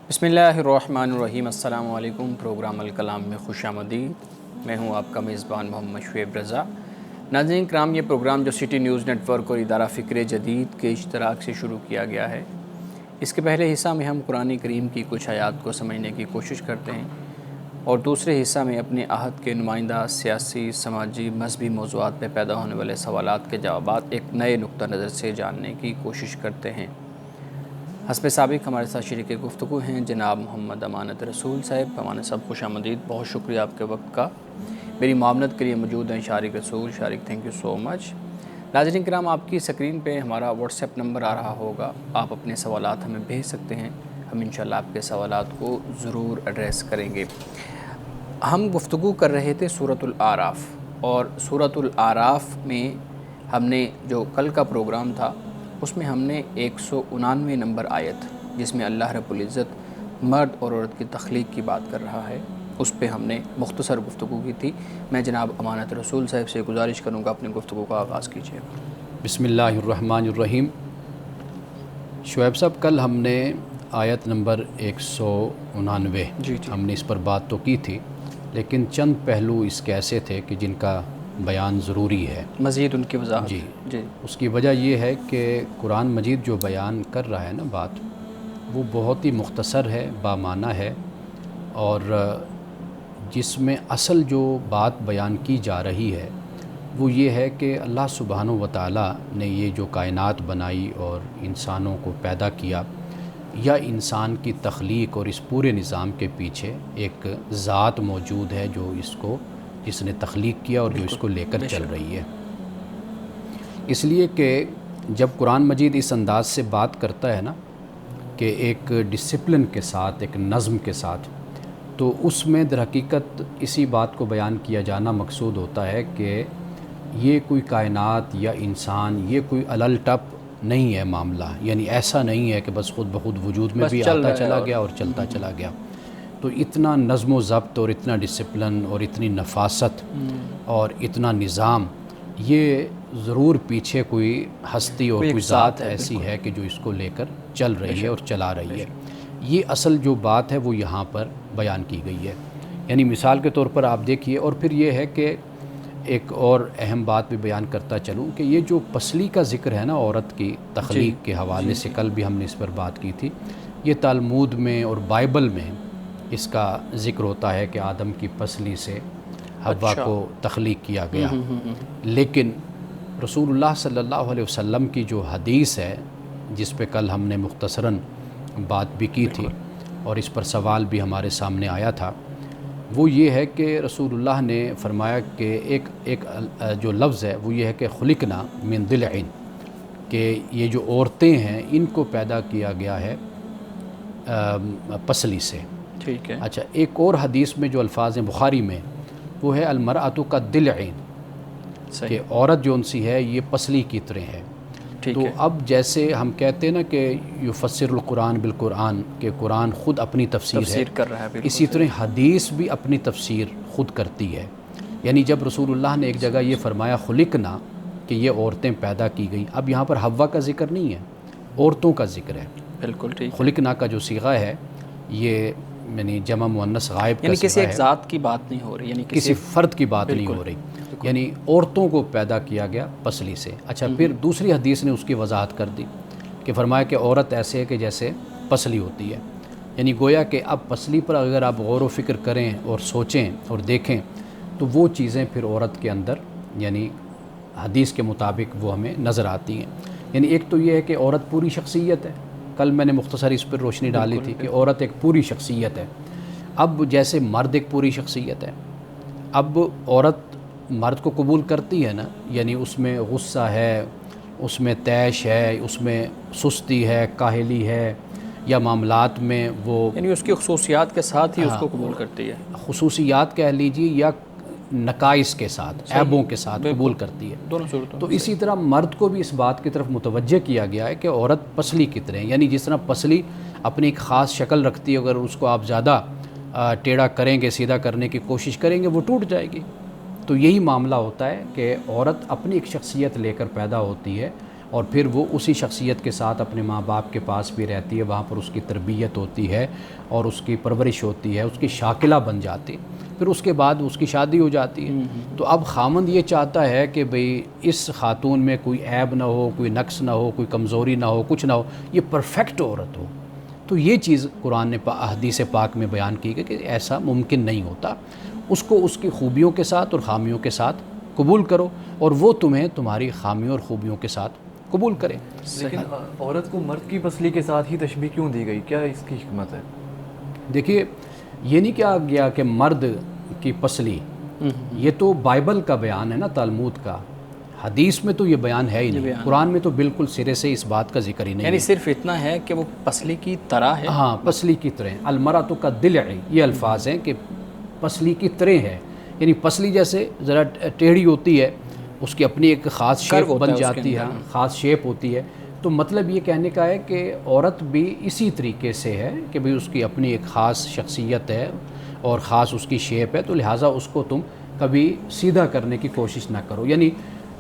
بسمillahirrahmanirrahیم۔ السلام علیکم۔ پروگرام الکلام میں خوش آمدید۔ میں ہوں آپ کا میزبان محمد شعیب رضا۔ ناظرین کرام، یہ پروگرام جو سٹی نیوز نیٹ ورک اور ادارہ فکر جدید کے اشتراک سے شروع کیا گیا ہے، اس کے پہلے حصہ میں ہم قرآن کریم کی کچھ آیات کو سمجھنے کی کوشش کرتے ہیں اور دوسرے حصہ میں اپنے عہد کے نمائندہ سیاسی، سماجی، مذہبی موضوعات پہ پیدا ہونے والے سوالات کے جوابات ایک نئے نقطہ نظر سے جاننے کی کوشش کرتے ہیں۔ حسب سابق ہمارے ساتھ شریک گفتگو ہیں جناب محمد امانت رسول صاحب۔ امانت صاحب خوش آمدید، بہت شکریہ آپ کے وقت کا۔ میری معاونت کے لیے موجود ہیں شارق رسول۔ شارق تھینک یو سو مچ۔ ناظرین کرام، آپ کی اسکرین پہ ہمارا واٹس ایپ نمبر آ رہا ہوگا، آپ اپنے سوالات ہمیں بھیج سکتے ہیں، ہم انشاءاللہ آپ کے سوالات کو ضرور ایڈریس کریں گے۔ ہم گفتگو کر رہے تھے سورۃ الاعراف، اور سورۃ الاعراف میں ہم نے جو کل کا پروگرام تھا اس میں ہم نے 199 نمبر آیت، جس میں اللہ رب العزت مرد اور عورت کی تخلیق کی بات کر رہا ہے، اس پہ ہم نے مختصر گفتگو کی تھی۔ میں جناب امانت رسول صاحب سے گزارش کروں گا اپنی گفتگو کا آغاز کیجیے۔ بسم اللہ الرحمن الرحیم۔ شعیب صاحب، کل ہم نے آیت نمبر 199 ہم نے اس پر بات تو کی تھی، لیکن چند پہلو اس کے ایسے تھے کہ جن کا بیان ضروری ہے، مزید ان کی وضاحت۔ جی، اس کی وجہ یہ ہے کہ قرآن مجید جو بیان کر رہا ہے نا بات، وہ بہت ہی مختصر ہے، بامعنی ہے، اور جس میں اصل جو بات بیان کی جا رہی ہے وہ یہ ہے کہ اللہ سبحانہ و تعالیٰ نے یہ جو کائنات بنائی اور انسانوں کو پیدا کیا، یا انسان کی تخلیق اور اس پورے نظام کے پیچھے ایک ذات موجود ہے جو جس نے تخلیق کیا اور جو اس کو لے کر چل رہی ہے۔ اس لیے کہ جب قرآن مجید اس انداز سے بات کرتا ہے نا کہ ایک ڈسپلن کے ساتھ، ایک نظم کے ساتھ، تو اس میں در حقیقت اسی بات کو بیان کیا جانا مقصود ہوتا ہے کہ یہ کوئی کائنات یا انسان یہ کوئی علل ٹپ نہیں ہے معاملہ، یعنی ایسا نہیں ہے کہ بس خود بخود وجود میں بھی آتا چلا گیا اور چلتا چلا گیا۔ تو اتنا نظم و ضبط اور اتنا ڈسپلن اور اتنی نفاست اور اتنا نظام، یہ ضرور پیچھے کوئی ہستی اور کوئی ذات ایسی ہے کہ جو اس کو لے کر چل رہی ہے اور چلا رہی ہے۔ یہ اصل جو بات ہے وہ یہاں پر بیان کی گئی ہے۔ یعنی مثال کے طور پر آپ دیکھیے، اور پھر یہ ہے کہ ایک اور اہم بات بھی بیان کرتا چلوں کہ یہ جو پسلی کا ذکر ہے نا عورت کی تخلیق کے حوالے سے، کل بھی ہم نے اس پر بات کی تھی، یہ تالمود میں اور بائبل میں اس کا ذکر ہوتا ہے کہ آدم کی پسلی سے حوا کو تخلیق کیا گیا۔ لیکن رسول اللہ صلی اللہ علیہ وسلم کی جو حدیث ہے، جس پہ کل ہم نے مختصراً بات بھی کی تھی اور اس پر سوال بھی ہمارے سامنے آیا تھا، وہ یہ ہے کہ رسول اللہ نے فرمایا کہ ایک جو لفظ ہے وہ یہ ہے کہ خلقنا من ضلع، کہ یہ جو عورتیں ہیں ان کو پیدا کیا گیا ہے پسلی سے۔ ٹھیک ہے۔ اچھا، ایک اور حدیث میں جو الفاظ ہیں بخاری میں، وہ ہے المرأۃ کالضلع، کہ عورت جو ان سی ہے یہ پسلی کی طرح ہے۔ تو اب جیسے ہم کہتے ہیں نا کہ یفسر القرآن بالقرآن، کہ قرآن خود اپنی تفسیر کر رہا ہے، اسی طرح حدیث بھی اپنی تفسیر خود کرتی ہے۔ یعنی جب رسول اللہ نے ایک جگہ یہ فرمایا خلقنا، کہ یہ عورتیں پیدا کی گئیں، اب یہاں پر حوا کا ذکر نہیں ہے، عورتوں کا ذکر ہے۔ بالکل ٹھیک۔ خلقنا کا جو صیغہ ہے یہ یعنی جمع مؤنث غائب کا یعنی کسی صیغہ ایک ہے، ذات کی بات نہیں ہو رہی، یعنی کسی فرد کی بات نہیں ہو رہی، یعنی عورتوں کو پیدا کیا گیا پسلی سے۔ اچھا، پھر دوسری حدیث نے اس کی وضاحت کر دی کہ فرمایا کہ عورت ایسے ہے کہ جیسے پسلی ہوتی ہے، یعنی گویا کہ اب پسلی پر اگر آپ غور و فکر کریں اور سوچیں اور دیکھیں تو وہ چیزیں پھر عورت کے اندر یعنی حدیث کے مطابق وہ ہمیں نظر آتی ہیں۔ یعنی ایک تو یہ ہے کہ عورت پوری شخصیت ہے، کل میں نے مختصر اس پر روشنی ڈالی تھی کہ عورت ایک پوری شخصیت ہے۔ اب جیسے مرد ایک پوری شخصیت ہے، اب عورت مرد کو قبول کرتی ہے نا، یعنی اس میں غصہ ہے، اس میں طیش ہے، اس میں سستی ہے، کاہلی ہے، یا معاملات میں وہ یعنی اس کی خصوصیات کے ساتھ ہی اس کو قبول کرتی ہے، خصوصیات کہہ لیجیے یا نقائص کے ساتھ، عیبوں کے ساتھ قبول کرتی ہے دونوں صورتوں۔ تو اسی طرح مرد کو بھی اس بات کی طرف متوجہ کیا گیا ہے کہ عورت پسلی کی طرح، یعنی جس طرح پسلی اپنی ایک خاص شکل رکھتی ہے، اگر اس کو آپ زیادہ ٹیڑھا کریں گے، سیدھا کرنے کی کوشش کریں گے، وہ ٹوٹ جائے گی۔ تو یہی معاملہ ہوتا ہے کہ عورت اپنی ایک شخصیت لے کر پیدا ہوتی ہے اور پھر وہ اسی شخصیت کے ساتھ اپنے ماں باپ کے پاس بھی رہتی ہے، وہاں پر اس کی تربیت ہوتی ہے اور اس کی پرورش ہوتی ہے، اس کی شاکلہ بن جاتی ہے، پھر اس کے بعد اس کی شادی ہو جاتی ہے۔ تو اب خامند یہ چاہتا ہے کہ بھئی اس خاتون میں کوئی عیب نہ ہو، کوئی نقص نہ ہو، کوئی کمزوری نہ ہو، کچھ نہ ہو، یہ پرفیکٹ عورت ہو۔ تو یہ چیز قرآن نے حدیث پاک میں بیان کی گئی کہ ایسا ممکن نہیں ہوتا، اس کو اس کی خوبیوں کے ساتھ اور خامیوں کے ساتھ قبول کرو اور وہ تمہیں تمہاری خامیوں اور خوبیوں کے ساتھ قبول کرے۔ لیکن عورت کو مرد کی پسلی کے ساتھ ہی تشبیہ کیوں دی گئی؟ کیا اس کی حکمت ہے؟ دیکھیے یہ نہیں کہا گیا کہ مرد کی پسلی، یہ تو بائبل کا بیان ہے نا، تلمود کا، حدیث میں تو یہ بیان ہے ہی نہیں، قرآن میں تو بالکل سرے سے اس بات کا ذکر ہی نہیں ہے۔ یعنی صرف اتنا ہے کہ وہ پسلی کی طرح ہے۔ ہاں، پسلی کی طرح، المرأۃ کالضلع، یہ الفاظ ہیں کہ پسلی کی طرح ہے، یعنی پسلی جیسے ذرا ٹیڑھی ہوتی ہے، اس کی اپنی ایک خاص شیپ بن جاتی ہے، خاص شیپ ہوتی ہے۔ تو مطلب یہ کہنے کا ہے کہ عورت بھی اسی طریقے سے ہے کہ بھئی اس کی اپنی ایک خاص شخصیت ہے اور خاص اس کی شیپ ہے، تو لہٰذا اس کو تم کبھی سیدھا کرنے کی کوشش نہ کرو۔ یعنی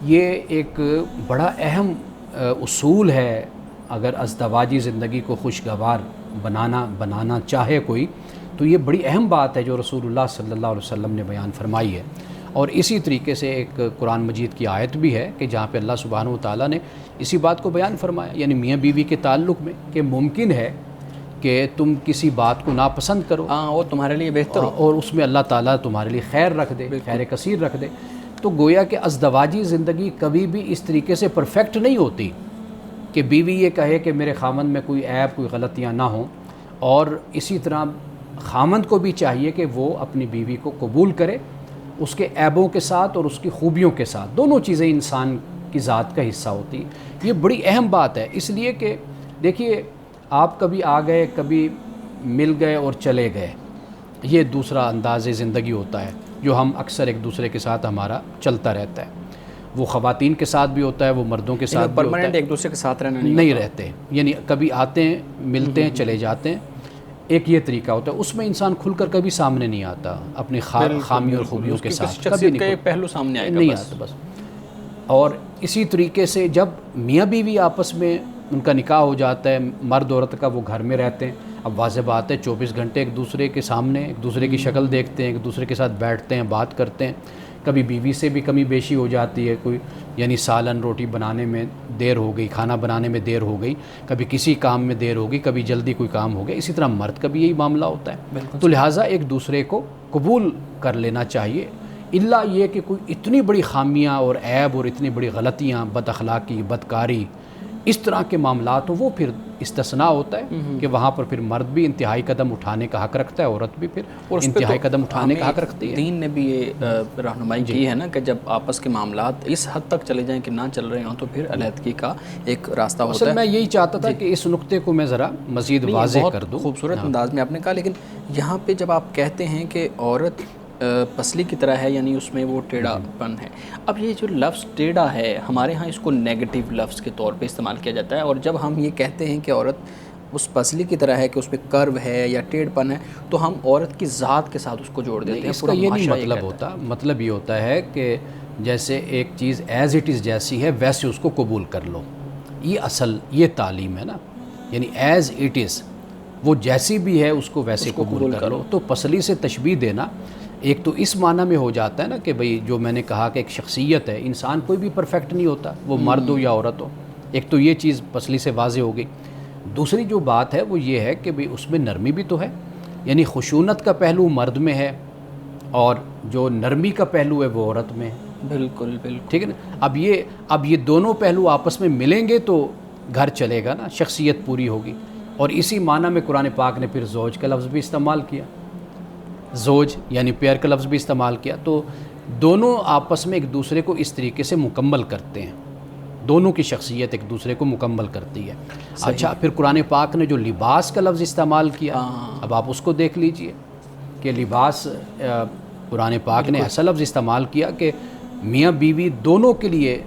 یہ ایک بڑا اہم اصول ہے، اگر ازدواجی زندگی کو خوشگوار بنانا چاہے کوئی، تو یہ بڑی اہم بات ہے جو رسول اللہ صلی اللہ علیہ وسلم نے بیان فرمائی ہے۔ اور اسی طریقے سے ایک قرآن مجید کی آیت بھی ہے کہ جہاں پہ اللہ سبحانہ و تعالیٰ نے اسی بات کو بیان فرمایا، یعنی میاں بیوی کے تعلق میں، کہ ممکن ہے کہ تم کسی بات کو ناپسند کرو، ہاں وہ تمہارے لیے بہتر ہو، اور اس میں اللہ تعالیٰ تمہارے لیے خیر رکھ دے، خیر کثیر رکھ دے۔ تو گویا کہ ازدواجی زندگی کبھی بھی اس طریقے سے پرفیکٹ نہیں ہوتی کہ بیوی یہ کہے کہ میرے خامند میں کوئی عیب، کوئی غلطیاں نہ ہوں، اور اسی طرح خامند کو بھی چاہیے کہ وہ اپنی بیوی کو قبول کرے، اس کے عیبوں کے ساتھ اور اس کی خوبیوں کے ساتھ، دونوں چیزیں انسان کی ذات کا حصہ ہوتی ہیں۔ یہ بڑی اہم بات ہے، اس لیے کہ دیکھیے آپ کبھی آ گئے، کبھی مل گئے اور چلے گئے، یہ دوسرا انداز زندگی ہوتا ہے جو ہم اکثر ایک دوسرے کے ساتھ ہمارا چلتا رہتا ہے۔ وہ خواتین کے ساتھ بھی ہوتا ہے، وہ مردوں کے ساتھ بھی ہوتا ہے، ایک دوسرے کے ساتھ رہنا نہیں رہتے، یعنی کبھی آتے ہیں، ملتے ہیں، چلے جاتے ہیں، ایک یہ طریقہ ہوتا ہے۔ اس میں انسان کھل کر کبھی سامنے نہیں آتا اپنی خامیوں اور خوبیوں کے ساتھ، کبھی نہیں پہلو سامنے آئے گا، نہیں آتا بس۔ اور اسی طریقے سے جب میاں بیوی آپس میں ان کا نکاح ہو جاتا ہے، مرد عورت کا، وہ گھر میں رہتے ہیں، اب واضح بات ہے 24 گھنٹے ایک دوسرے کے سامنے ایک دوسرے کی شکل دیکھتے ہیں، ایک دوسرے کے ساتھ بیٹھتے ہیں، بات کرتے ہیں۔ کبھی بیوی سے بھی کمی بیشی ہو جاتی ہے، کوئی یعنی سالن روٹی بنانے میں دیر ہو گئی، کھانا بنانے میں دیر ہو گئی، کبھی کسی کام میں دیر ہو گئی، کبھی جلدی کوئی کام ہو گیا۔ اسی طرح مرد کا بھی یہی معاملہ ہوتا ہے، تو لہٰذا ایک دوسرے کو قبول کر لینا چاہیے، الا یہ کہ کوئی اتنی بڑی خامیاں اور عیب اور اتنی بڑی غلطیاں، بد اخلاقی، بدکاری، اس طرح کے معاملات ہو، وہ پھر استثناء ہوتا ہے کہ وہاں پر پھر مرد بھی انتہائی قدم اٹھانے کا حق رکھتا ہے، عورت بھی پھر انتہائی قدم اٹھانے کا حق رکھتی ہے۔ دین نے بھی یہ رہنمائی کی ہے نا کہ جب آپس کے معاملات اس حد تک چلے جائیں کہ نہ چل رہے ہوں تو پھر علیحدگی کا ایک راستہ ہوتا ہے۔ اصل میں یہی چاہتا تھا کہ اس نقطے کو میں ذرا مزید واضح کر دوں۔ خوبصورت انداز میں آپ نے کہا، لیکن یہاں پہ جب آپ کہتے ہیں کہ عورت پسلی کی طرح ہے، یعنی اس میں وہ ٹیڑھا پن ہے، اب یہ جو لفظ ٹیڑھا ہے ہمارے ہاں اس کو نیگیٹو لفظ کے طور پہ استعمال کیا جاتا ہے، اور جب ہم یہ کہتے ہیں کہ عورت اس پسلی کی طرح ہے کہ اس پہ کرو ہے یا ٹیڑھ پن ہے، تو ہم عورت کی ذات کے ساتھ اس کو جوڑ دیتے ہیں۔ اس کا یہ نہیں مطلب ہوتا، مطلب یہ ہوتا ہے کہ جیسے ایک چیز ایز اٹ از جیسی ہے ویسے اس کو قبول کر لو، یہ اصل یہ تعلیم ہے نا، یعنی ایز اٹ از، وہ جیسی بھی ہے اس کو ویسے قبول کر لو۔ تو پسلی سے تشبیہ دینا ایک تو اس معنی میں ہو جاتا ہے نا کہ بھئی جو میں نے کہا کہ ایک شخصیت ہے، انسان کوئی بھی پرفیکٹ نہیں ہوتا، وہ مرد ہو یا عورت ہو، ایک تو یہ چیز پسلی سے واضح ہو گئی۔ دوسری جو بات ہے وہ یہ ہے کہ بھئی اس میں نرمی بھی تو ہے، یعنی خشونت کا پہلو مرد میں ہے اور جو نرمی کا پہلو ہے وہ عورت میں ہے۔ بالکل بالکل ٹھیک ہے نا۔ اب یہ دونوں پہلو آپس میں ملیں گے تو گھر چلے گا نا، شخصیت پوری ہوگی۔ اور اسی معنی میں قرآن پاک نے پھر زوج کا لفظ بھی استعمال کیا، زوج یعنی پیئر کا لفظ بھی استعمال کیا، تو دونوں آپس میں ایک دوسرے کو اس طریقے سے مکمل کرتے ہیں، دونوں کی شخصیت ایک دوسرے کو مکمل کرتی ہے۔ اچھا، پھر قرآن پاک نے جو لباس کا لفظ استعمال کیا، اب آپ اس کو دیکھ لیجئے کہ لباس، قرآن پاک نے ایسا لفظ استعمال کیا کہ میاں بیوی دونوں کے لیے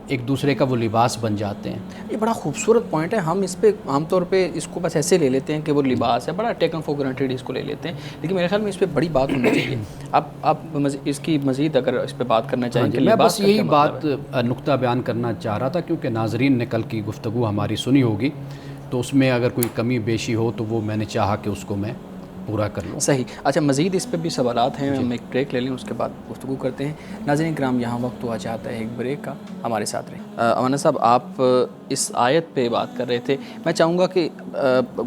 ایک دوسرے کا وہ لباس بن جاتے ہیں. یہ بڑا خوبصورت پوائنٹ ہے. ہم اس پہ عام طور پہ اس کو بس ایسے لے لیتے ہیں کہ وہ لباس ہے, بڑا ٹیکن فور گرانٹیڈ اس کو لے لیتے ہیں, لیکن میرے خیال میں اس پہ بڑی بات ہونی چاہیے. آپ اس کی مزید اگر اس پہ بات کرنا چاہیں کہ میں لباس بس کا یہی کیا بات مطلب ہے؟ نقطہ بیان کرنا چاہ رہا تھا, کیونکہ ناظرین نے کل کی گفتگو ہماری سنی ہوگی, تو اس میں اگر کوئی کمی بیشی ہو تو وہ میں نے چاہا کہ اس کو میں پورا کر لوں. صحیح. اچھا, مزید اس پہ بھی سوالات ہیں, ہم ایک بریک لے لیں, اس کے بعد گفتگو کرتے ہیں. ناظرین کرام, یہاں وقت ہوا چاہتا ہے ایک بریک کا, ہمارے ساتھ رہیں. امانہ صاحب, آپ اس آیت پہ بات کر رہے تھے. میں چاہوں گا کہ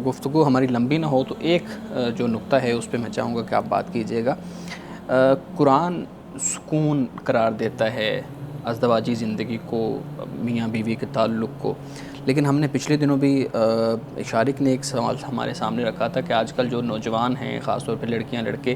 گفتگو ہماری لمبی نہ ہو, تو ایک جو نقطہ ہے اس پہ میں چاہوں گا کہ آپ بات کیجیے گا. قرآن سکون قرار دیتا ہے ازدواجی زندگی کو, میاں بیوی کے تعلق کو, لیکن ہم نے پچھلے دنوں بھی شارق نے ایک سوال ہمارے سامنے رکھا تھا کہ آج کل جو نوجوان ہیں, خاص طور پہ لڑکیاں لڑکے,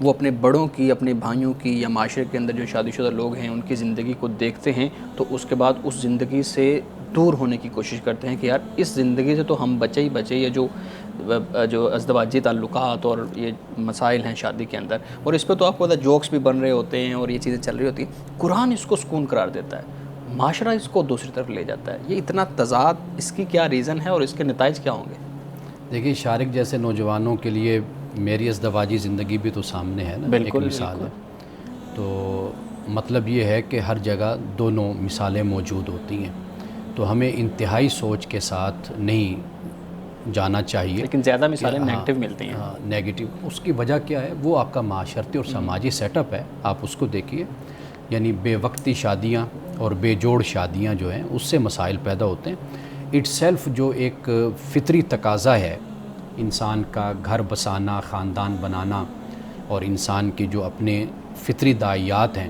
وہ اپنے بڑوں کی, اپنے بھائیوں کی یا معاشرے کے اندر جو شادی شدہ لوگ ہیں ان کی زندگی کو دیکھتے ہیں تو اس کے بعد اس زندگی سے دور ہونے کی کوشش کرتے ہیں کہ یار اس زندگی سے تو ہم بچے ہی بچے, یا جو ازدواجی تعلقات اور یہ مسائل ہیں شادی کے اندر, اور اس پہ تو آپ کو پتہ جوکس بھی بن رہے ہوتے ہیں اور یہ چیزیں چل رہی ہوتی ہیں. قرآن اس کو سکون قرار دیتا ہے, معاشرہ اس کو دوسری طرف لے جاتا ہے. یہ اتنا تضاد, اس کی کیا ریزن ہے اور اس کے نتائج کیا ہوں گے؟ دیکھیے, شارق جیسے نوجوانوں کے لیے میری ازدواجی زندگی بھی تو سامنے ہے نا, ایک مثال ہے. تو مطلب یہ ہے کہ ہر جگہ دونوں مثالیں موجود ہوتی ہیں, تو ہمیں انتہائی سوچ کے ساتھ نہیں جانا چاہیے. لیکن زیادہ مثالیں نیگیٹو ملتی ہیں. نیگیٹو, اس کی وجہ کیا ہے؟ وہ آپ کا معاشرتی اور سماجی سیٹ اپ ہے, آپ اس کو دیکھیے. یعنی بے وقتی شادیاں اور بے جوڑ شادیاں جو ہیں اس سے مسائل پیدا ہوتے ہیں. اٹ سیلف جو ایک فطری تقاضا ہے انسان کا, گھر بسانا, خاندان بنانا, اور انسان کی جو اپنے فطری داعیات ہیں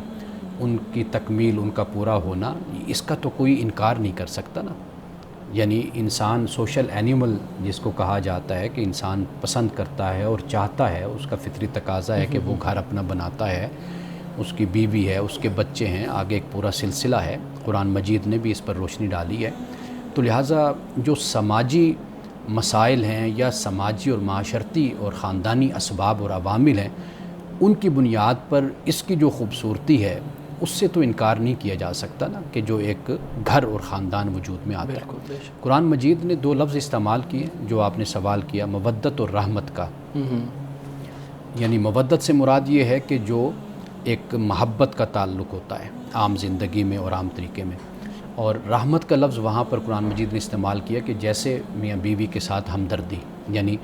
ان کی تکمیل, ان کا پورا ہونا, اس کا تو کوئی انکار نہیں کر سکتا نا. یعنی انسان سوشل اینیمل جس کو کہا جاتا ہے, کہ انسان پسند کرتا ہے اور چاہتا ہے, اس کا فطری تقاضا ہے کہ وہ گھر اپنا بناتا ہے, اس کی بیوی ہے, اس کے بچے ہیں, آگے ایک پورا سلسلہ ہے. قرآن مجید نے بھی اس پر روشنی ڈالی ہے. تو لہٰذا جو سماجی مسائل ہیں یا سماجی اور معاشرتی اور خاندانی اسباب اور عوامل ہیں, ان کی بنیاد پر اس کی جو خوبصورتی ہے اس سے تو انکار نہیں کیا جا سکتا نا, کہ جو ایک گھر اور خاندان وجود میں آتا ہے. قرآن مجید نے دو لفظ استعمال کیے جو آپ نے سوال کیا, مودت اور رحمت کا. یعنی مودت سے مراد یہ ہے کہ جو ایک محبت کا تعلق ہوتا ہے عام زندگی میں اور عام طریقے میں, اور رحمت کا لفظ وہاں پر قرآن مجید نے استعمال کیا کہ جیسے میاں بیوی کے ساتھ ہمدردی, یعنی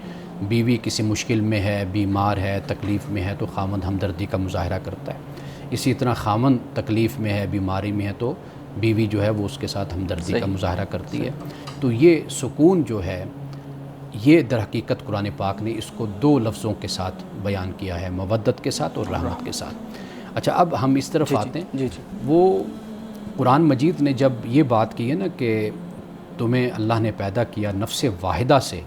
بیوی کسی مشکل میں ہے, بیمار ہے, تکلیف میں ہے, تو خامند ہمدردی کا مظاہرہ کرتا ہے. اسی طرح خامند تکلیف میں ہے, بیماری میں ہے, تو بیوی جو ہے وہ اس کے ساتھ ہمدردی کا مظاہرہ کرتی ہے. تو یہ سکون جو ہے, یہ در حقیقت قرآن پاک نے اس کو دو لفظوں کے ساتھ بیان کیا ہے, مودت کے ساتھ اور رحمت کے ساتھ. اچھا, اب ہم اس طرف آتے ہیں. وہ قرآن مجید نے جب یہ بات کی ہے نا کہ تمہیں اللہ نے پیدا کیا نفس واحدہ سے,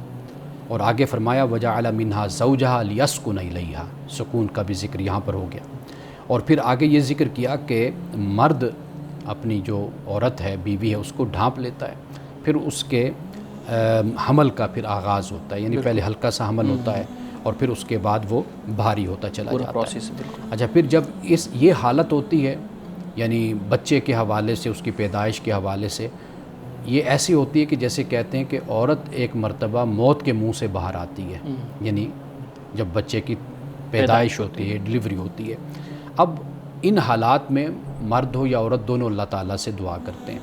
اور آگے فرمایا وَجَعَلَ مِنْهَا زَوْجَهَا لِيَسْكُنَ إِلَيْهَا, سکون کا بھی ذکر یہاں پر ہو گیا. اور پھر آگے یہ ذکر کیا کہ مرد اپنی جو عورت ہے, بیوی ہے, اس کو ڈھانپ لیتا ہے, پھر اس کے حمل کا پھر آغاز ہوتا ہے. یعنی پہلے ہلکا سا حمل ہوتا ہے اور پھر اس کے بعد وہ بھاری ہوتا چلا جاتا ہے. اچھا, پھر جب یہ حالت ہوتی ہے, یعنی بچے کے حوالے سے, اس کی پیدائش کے حوالے سے, یہ ایسی ہوتی ہے کہ جیسے کہتے ہیں کہ عورت ایک مرتبہ موت کے منہ سے باہر آتی ہے. یعنی جب بچے کی پیدائش ہوتی ہے, ڈلیوری ہوتی ہے. اب ان حالات میں مرد ہو یا عورت, دونوں اللہ تعالیٰ سے دعا کرتے ہیں.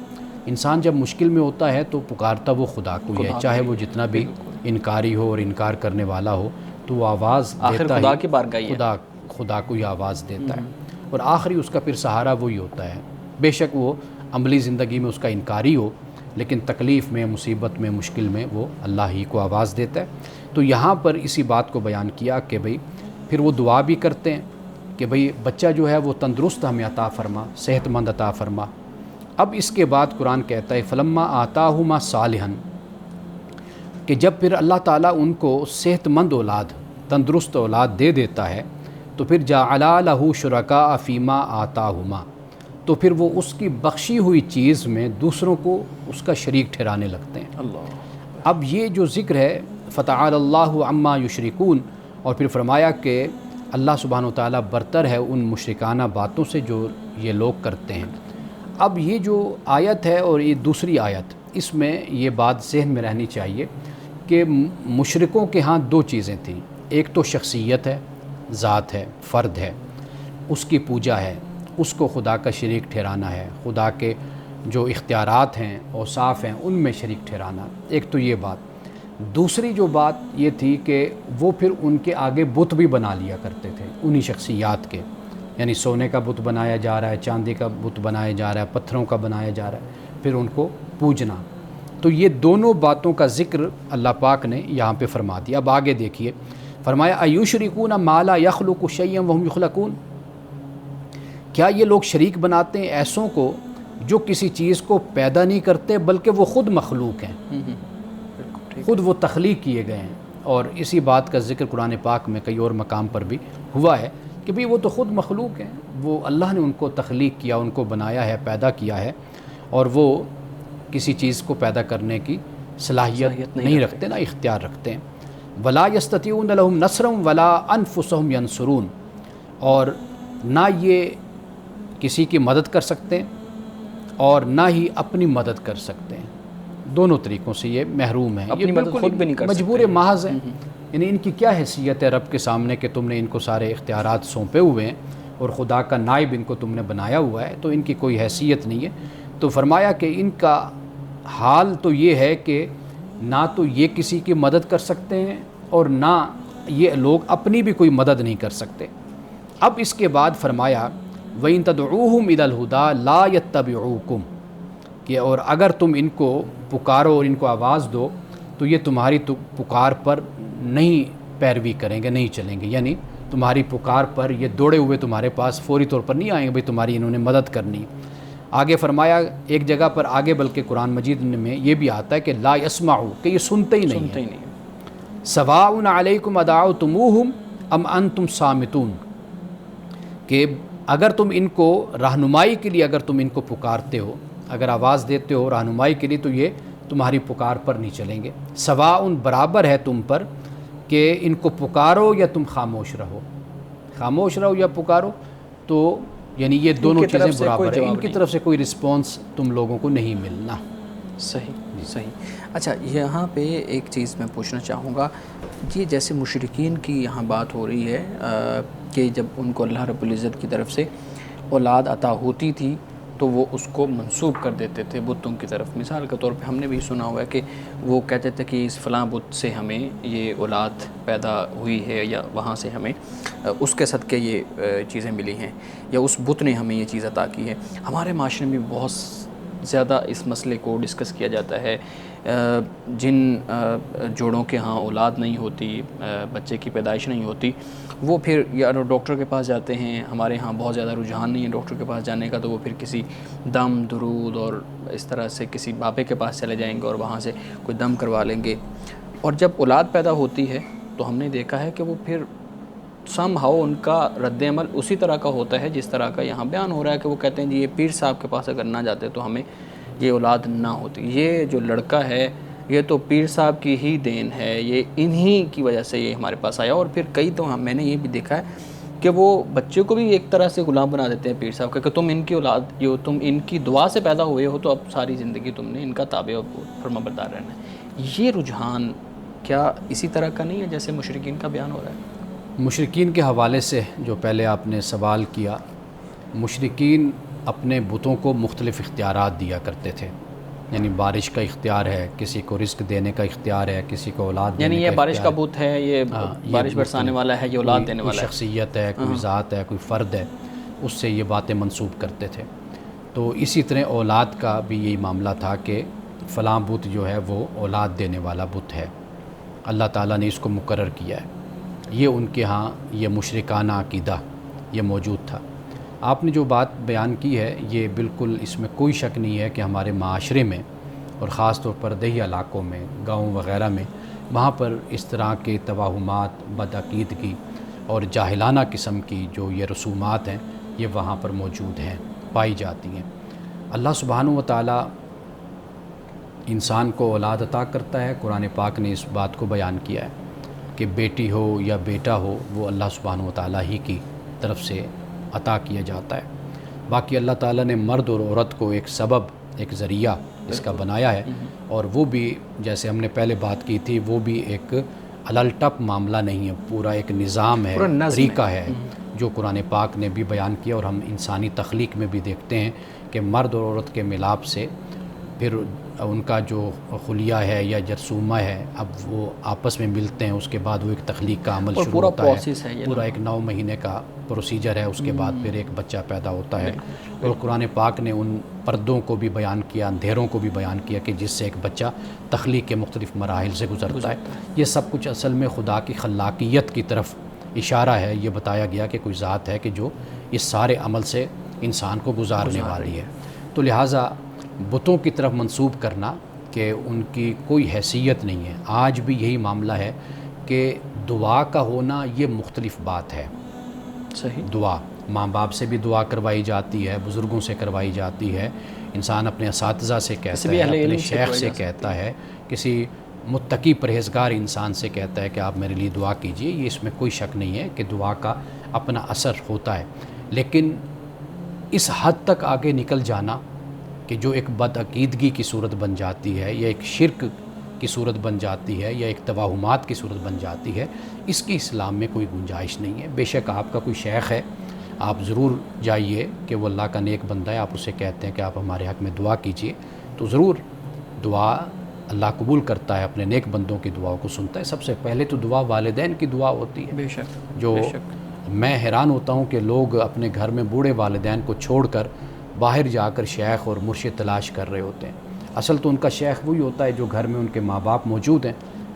انسان جب مشکل میں ہوتا ہے تو پکارتا وہ خدا کو ہی ہے, چاہے وہ جتنا بھی انکاری ہو اور انکار کرنے والا ہو, تو وہ آواز دیتا ہے, خدا کو ہی آواز دیتا ہے, اور آخری اس کا پھر سہارا وہی ہوتا ہے. بے شک وہ عملی زندگی میں اس کا انکاری ہو, لیکن تکلیف میں, مصیبت میں, مشکل میں وہ اللہ ہی کو آواز دیتا ہے. تو یہاں پر اسی بات کو بیان کیا کہ بھئی پھر وہ دعا بھی کرتے ہیں کہ بھئی بچہ جو ہے وہ تندرست ہمیں عطا فرما, صحت مند عطا فرما. اب اس کے بعد قرآن کہتا ہے فلما آتاہما صالحن, کہ جب پھر اللہ تعالیٰ ان کو صحت مند اولاد, تندرست اولاد دے دیتا ہے, تو پھر جعل لہ شرکاء فیما آتاہما, تو پھر وہ اس کی بخشی ہوئی چیز میں دوسروں کو اس کا شریک ٹھہرانے لگتے ہیں. اب یہ جو ذکر ہے فتعالی اللہ عما یشرکون, اور پھر فرمایا کہ اللہ سبحانہ و تعالیٰ برتر ہے ان مشرکانہ باتوں سے جو یہ لوگ کرتے ہیں. اب یہ جو آیت ہے اور یہ دوسری آیت، اس میں یہ بات ذہن میں رہنی چاہیے کہ مشرکوں کے ہاں دو چیزیں تھیں، ایک تو شخصیت ہے، ذات ہے، فرد ہے، اس کی پوجا ہے، اس کو خدا کا شریک ٹھہرانا ہے، خدا کے جو اختیارات ہیں اوصاف ہیں ان میں شریک ٹھہرانا، ایک تو یہ بات۔ دوسری جو بات یہ تھی کہ وہ پھر ان کے آگے بت بھی بنا لیا کرتے تھے انہی شخصیات کے، یعنی سونے کا بت بنایا جا رہا ہے، چاندی کا بت بنایا جا رہا ہے، پتھروں کا بنایا جا رہا ہے، پھر ان کو پوجنا۔ تو یہ دونوں باتوں کا ذکر اللہ پاک نے یہاں پہ فرما دیا۔ اب آگے دیکھیے، فرمایا ایشرکون ما لا یخلق شیئا وہم یخلقون، کیا یہ لوگ شریک بناتے ہیں ایسوں کو جو کسی چیز کو پیدا نہیں کرتے بلکہ وہ خود مخلوق ہیں، خود وہ تخلیق کیے گئے ہیں۔ اور اسی بات کا ذکر قرآن پاک میں کئی اور مقام پر بھی ہوا ہے کہ بھئی وہ تو خود مخلوق ہیں، وہ اللہ نے ان کو تخلیق کیا، ان کو بنایا ہے، پیدا کیا ہے، اور وہ کسی چیز کو پیدا کرنے کی صلاحیت نہیں رکھتے، نہ اختیار رکھتے ہیں۔ ولا یستطیعون لهم نصرا ولا انفسهم ینصرون، اور نہ یہ کسی کی مدد کر سکتے ہیں اور نہ ہی اپنی مدد کر سکتے ہیں، دونوں طریقوں سے یہ محروم ہیں، اپنی یہ مدد بالکل خود بھی نہیں کر مجبور محض ہیں۔ یعنی ان کی کیا حیثیت ہے رب کے سامنے کہ تم نے ان کو سارے اختیارات سونپے ہوئے ہیں اور خدا کا نائب ان کو تم نے بنایا ہوا ہے، تو ان کی کوئی حیثیت نہیں ہے۔ تو فرمایا کہ ان کا حال تو یہ ہے کہ نہ تو یہ کسی کی مدد کر سکتے ہیں اور نہ یہ لوگ اپنی بھی کوئی مدد نہیں کر سکتے۔ اب اس کے بعد فرمایا وَإِن تَدْعُوهُمْ إِلَى الْهُدَىٰ لَا يَتَّبِعُوكُمْ، کہ اور اگر تم ان کو پکارو اور ان کو آواز دو تو یہ تمہاری پکار پر نہیں پیروی کریں گے، نہیں چلیں گے، یعنی تمہاری پکار پر یہ دوڑے ہوئے تمہارے پاس فوری طور پر نہیں آئیں گے بھئی تمہاری انہوں نے مدد کرنی۔ آگے فرمایا ایک جگہ پر آگے بلکہ قرآن مجید میں یہ بھی آتا ہے کہ لا يسمعوا، کہ یہ سنتے ہی نہیں ہیں۔ سواء علیکم ادعوتموہم ام انتم صامتون، کہ اگر تم ان کو رہنمائی کے لیے اگر تم ان کو پکارتے ہو، اگر آواز دیتے ہو رہنمائی کے لیے، تو یہ تمہاری پکار پر نہیں چلیں گے۔ سواء برابر ہے تم پر کہ ان کو پکارو یا تم خاموش رہو، خاموش رہو یا پکارو، تو یعنی یہ دونوں چیزیں برابر ہیں، ان کی طرف سے کوئی رسپانس تم لوگوں کو نہیں ملنا۔ صحیح صحیح۔ اچھا، یہاں پہ ایک چیز میں پوچھنا چاہوں گا، یہ جیسے مشرکین کی یہاں بات ہو رہی ہے کہ جب ان کو اللہ رب العزت کی طرف سے اولاد عطا ہوتی تھی تو وہ اس کو منسوب کر دیتے تھے بتوں کی طرف۔ مثال کے طور پہ ہم نے بھی سنا ہوا ہے کہ وہ کہتے تھے کہ اس فلاں بت سے ہمیں یہ اولاد پیدا ہوئی ہے، یا وہاں سے ہمیں اس کے صدقے یہ چیزیں ملی ہیں، یا اس بت نے ہمیں یہ چیز عطا کی ہے۔ ہمارے معاشرے میں بہت زیادہ اس مسئلے کو ڈسکس کیا جاتا ہے۔ جن جوڑوں کے ہاں اولاد نہیں ہوتی، بچے کی پیدائش نہیں ہوتی، وہ پھر یا ڈاکٹر کے پاس جاتے ہیں۔ ہمارے ہاں بہت زیادہ رجحان نہیں ہے ڈاکٹر کے پاس جانے کا، تو وہ پھر کسی دم درود اور اس طرح سے کسی بابے کے پاس چلے جائیں گے اور وہاں سے کوئی دم کروا لیں گے۔ اور جب اولاد پیدا ہوتی ہے تو ہم نے دیکھا ہے کہ وہ پھر سم ہاؤ ان کا رد عمل اسی طرح کا ہوتا ہے جس طرح کا یہاں بیان ہو رہا ہے، کہ وہ کہتے ہیں جی یہ پیر صاحب کے پاس اگر نہ جاتے تو ہمیں یہ اولاد نہ ہوتی، یہ جو لڑکا ہے یہ تو پیر صاحب کی ہی دین ہے، یہ انہی کی وجہ سے یہ ہمارے پاس آیا۔ اور پھر کئی تو میں نے یہ بھی دیکھا ہے کہ وہ بچے کو بھی ایک طرح سے غلام بنا دیتے ہیں پیر صاحب کا، کہ تم ان کی اولاد، جو تم ان کی دعا سے پیدا ہوئے ہو تو اب ساری زندگی تم نے ان کا تابع و فرما بردار رہنا ہے۔ یہ رجحان کیا اسی طرح کا نہیں ہے جیسے مشرکین کا بیان ہو رہا ہے؟ مشرکین کے حوالے سے جو پہلے آپ نے سوال کیا، مشرکین اپنے بتوں کو مختلف اختیارات دیا کرتے تھے، یعنی بارش کا اختیار ہے، کسی کو رزق دینے کا اختیار ہے، کسی کو اولاد دینے کا یعنی یہ بارش کا اختیار بت ہے، یہ بارش برسانے والا ہے، یہ اولاد دینے والا ہے، کوئی شخصیت ہے، کوئی ذات ہے، کوئی فرد ہے، اس سے یہ باتیں منسوب کرتے تھے۔ تو اسی طرح اولاد کا بھی یہی معاملہ تھا کہ فلاں بت جو ہے وہ اولاد دینے والا بت ہے، اللہ تعالیٰ نے اس کو مقرر کیا ہے۔ یہ ان کے ہاں یہ مشرکانہ عقیدہ یہ موجود تھا۔ آپ نے جو بات بیان کی ہے یہ بالکل، اس میں کوئی شک نہیں ہے کہ ہمارے معاشرے میں اور خاص طور پر دیہی علاقوں میں، گاؤں وغیرہ میں، وہاں پر اس طرح کے توہمات، بدعقیدگی اور جاہلانہ قسم کی جو یہ رسومات ہیں یہ وہاں پر موجود ہیں، پائی جاتی ہیں۔ اللہ سبحانہ و تعالیٰ انسان کو اولاد عطا کرتا ہے، قرآن پاک نے اس بات کو بیان کیا ہے کہ بیٹی ہو یا بیٹا ہو وہ اللہ سبحانہ و تعالیٰ ہی کی طرف سے عطا کیا جاتا ہے۔ باقی اللہ تعالیٰ نے مرد اور عورت کو ایک سبب، ایک ذریعہ اس کا بنایا ہے، اور وہ بھی جیسے ہم نے پہلے بات کی تھی، وہ بھی ایک الٹپ معاملہ نہیں ہے، پورا ایک نظام ہے، پورا نظم ہے۔ طریقہ ہے جو قرآن پاک نے بھی بیان کیا، اور ہم انسانی تخلیق میں بھی دیکھتے ہیں کہ مرد اور عورت کے ملاپ سے پھر ان کا جو خلیہ ہے یا جرثومہ ہے، اب وہ آپس میں ملتے ہیں، اس کے بعد وہ ایک تخلیق کا عمل اور شروع پورا ہوتا پروسیس ہے ہے، یہ پورا ایک 9 مہینے کا پروسیجر ہے، اس کے بعد پھر ایک بچہ پیدا ہوتا ہے۔ اور قرآن پاک نے ان پردوں کو بھی بیان کیا، اندھیروں کو بھی بیان کیا کہ جس سے ایک بچہ تخلیق کے مختلف مراحل سے گزرتا ہے۔ یہ سب کچھ اصل میں خدا کی خلاقیت کی طرف اشارہ ہے، یہ بتایا گیا کہ کوئی ذات ہے کہ جو اس سارے عمل سے انسان کو گزارنے والی ہے۔ تو لہٰذا بتوں کی طرف منسوب کرنا کہ ان کی کوئی حیثیت نہیں ہے، آج بھی یہی معاملہ ہے کہ دعا کا ہونا یہ مختلف بات ہے۔ صحیح۔ دعا ماں باپ سے بھی دعا کروائی جاتی ہے، بزرگوں سے کروائی جاتی ہے، انسان اپنے اساتذہ سے کہتا ہے، اپنے شیخ سے کہتا ہے، کسی متقی پرہیزگار انسان سے کہتا ہے کہ آپ میرے لیے دعا کیجئے، یہ اس میں کوئی شک نہیں ہے کہ دعا کا اپنا اثر ہوتا ہے۔ لیکن اس حد تک آگے نکل جانا کہ جو ایک بدعقیدگی کی صورت بن جاتی ہے، یا ایک شرک کی صورت بن جاتی ہے، یا ایک توہمات کی صورت بن جاتی ہے، اس کی اسلام میں کوئی گنجائش نہیں ہے۔ بے شک آپ کا کوئی شیخ ہے، آپ ضرور جائیے کہ وہ اللہ کا نیک بندہ ہے، آپ اسے کہتے ہیں کہ آپ ہمارے حق میں دعا کیجئے، تو ضرور دعا اللہ قبول کرتا ہے، اپنے نیک بندوں کی دعاؤں کو سنتا ہے۔ سب سے پہلے تو دعا والدین کی دعا ہوتی ہے، بے شک، جو بے شک۔ میں حیران ہوتا ہوں کہ لوگ اپنے گھر میں بوڑھے والدین کو چھوڑ کر باہر جا کر شیخ اور مرشد تلاش کر رہے ہوتے ہیں۔ اصل تو ان کا شیخ وہی ہوتا ہے جو گھر میں ان کے ماں باپ موجود ہیں،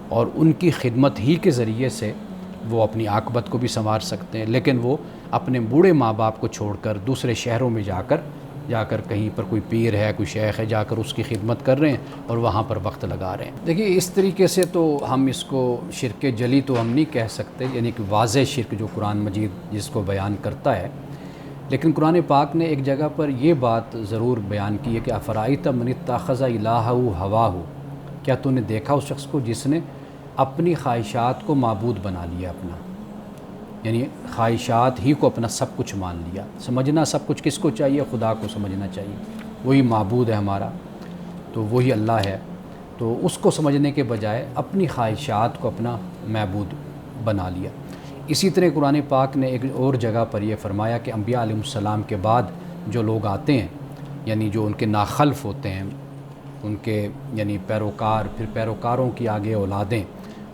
اور ان کی خدمت ہی کے ذریعے سے وہ اپنی عاقبت کو بھی سنوار سکتے ہیں۔ لیکن وہ اپنے بوڑھے ماں باپ کو چھوڑ کر دوسرے شہروں میں جا کر کہیں پر کوئی پیر ہے، کوئی شیخ ہے، جا کر اس کی خدمت کر رہے ہیں اور وہاں پر وقت لگا رہے ہیں۔ دیکھیے اس طریقے سے تو ہم اس کو شرک جلی تو ہم نہیں کہہ سکتے، یعنی کہ واضح شرک جو قرآن مجید جس کو بیان کرتا ہے، لیکن قرآن پاک نے ایک جگہ پر یہ بات ضرور بیان کی ہے کہ افرائیت من اتخذ الہہ ہواہ، کیا تو نے دیکھا اس شخص کو جس نے اپنی خواہشات کو معبود بنا لیا اپنا، یعنی خواہشات ہی کو اپنا سب کچھ مان لیا۔ سمجھنا سب کچھ کس کو چاہیے؟ خدا کو سمجھنا چاہیے، وہی معبود ہے ہمارا، تو وہی اللہ ہے، تو اس کو سمجھنے کے بجائے اپنی خواہشات کو اپنا معبود بنا لیا۔ اسی طرح قرآن پاک نے ایک اور جگہ پر یہ فرمایا کہ انبیاء علیہ السلام کے بعد جو لوگ آتے ہیں، یعنی جو ان کے ناخلف ہوتے ہیں، ان کے یعنی پیروکار، پھر پیروکاروں کی آگے اولادیں،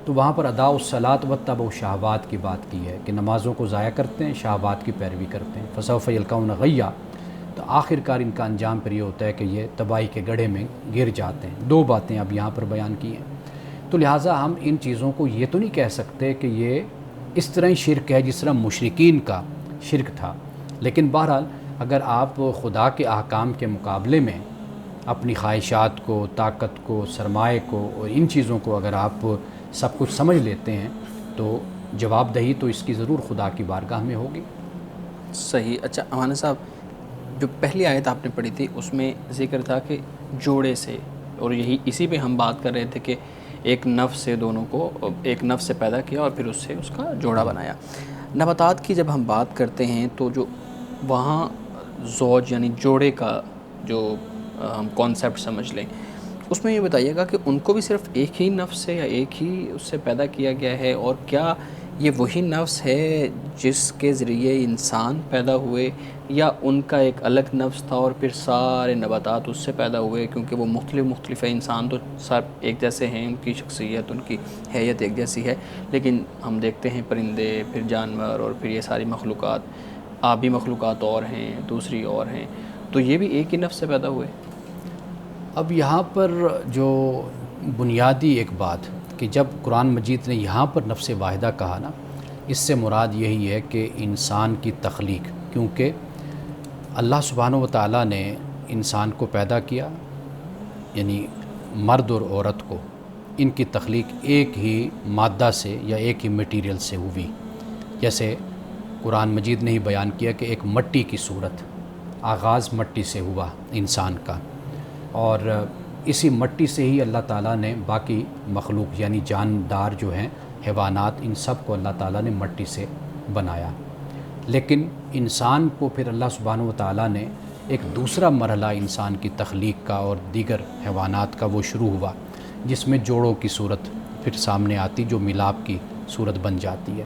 تو وہاں پر ادا الصلاۃ واتبعوا الشہوات کی بات کی ہے کہ نمازوں کو ضائع کرتے ہیں، شہوات کی پیروی کرتے ہیں، فسوف یلقون غیا، تو آخر کار ان کا انجام پھر یہ ہوتا ہے کہ یہ تباہی کے گڑھے میں گر جاتے ہیں۔ دو باتیں اب یہاں پر بیان کی ہیں، تو لہٰذا ہم ان چیزوں کو یہ تو نہیں کہہ سکتے کہ یہ اس طرح ہی شرک ہے جس طرح مشرکین کا شرک تھا، لیکن بہرحال اگر آپ خدا کے احکام کے مقابلے میں اپنی خواہشات کو، طاقت کو، سرمایہ کو اور ان چیزوں کو اگر آپ سب کچھ سمجھ لیتے ہیں تو جواب دہی تو اس کی ضرور خدا کی بارگاہ میں ہوگی۔ صحیح۔ اچھا امانہ صاحب، جو پہلی آیت آپ نے پڑھی تھی اس میں ذکر تھا کہ جوڑے سے، اور یہی اسی پہ ہم بات کر رہے تھے کہ ایک نفس سے دونوں کو، ایک نفس سے پیدا کیا اور پھر اس سے اس کا جوڑا بنایا۔ نباتات کی جب ہم بات کرتے ہیں تو جو وہاں زوج یعنی جوڑے کا جو ہم کانسیپٹ سمجھ لیں، اس میں یہ بتائیے گا کہ ان کو بھی صرف ایک ہی نفس سے یا ایک ہی اس سے پیدا کیا گیا ہے، اور کیا یہ وہی نفس ہے جس کے ذریعے انسان پیدا ہوئے، یا ان کا ایک الگ نفس تھا اور پھر سارے نباتات اس سے پیدا ہوئے؟ کیونکہ وہ مختلف ہے، انسان تو سب ایک جیسے ہیں، ان کی شخصیت، ان کی حیت ایک جیسی ہے، لیکن ہم دیکھتے ہیں پرندے، پھر جانور، اور پھر یہ ساری مخلوقات، آبی مخلوقات اور ہیں، دوسری اور ہیں، تو یہ بھی ایک ہی نفس سے پیدا ہوئے؟ اب یہاں پر جو بنیادی ایک بات کہ جب قرآن مجید نے یہاں پر نفس واحدہ کہا نا، اس سے مراد یہی ہے کہ انسان کی تخلیق، کیونکہ اللہ سبحانہ و تعالیٰ نے انسان کو پیدا کیا، یعنی مرد اور عورت کو، ان کی تخلیق ایک ہی مادہ سے یا ایک ہی میٹیریل سے ہوئی۔ جیسے قرآن مجید نے ہی بیان کیا کہ ایک مٹی کی صورت، آغاز مٹی سے ہوا انسان کا، اور اسی مٹی سے ہی اللہ تعالیٰ نے باقی مخلوق یعنی جاندار جو ہیں، حیوانات، ان سب کو اللہ تعالیٰ نے مٹی سے بنایا۔ لیکن انسان کو پھر اللہ سبحانہ و تعالیٰ نے ایک دوسرا مرحلہ انسان کی تخلیق کا اور دیگر حیوانات کا وہ شروع ہوا، جس میں جوڑوں کی صورت پھر سامنے آتی جو ملاپ کی صورت بن جاتی ہے۔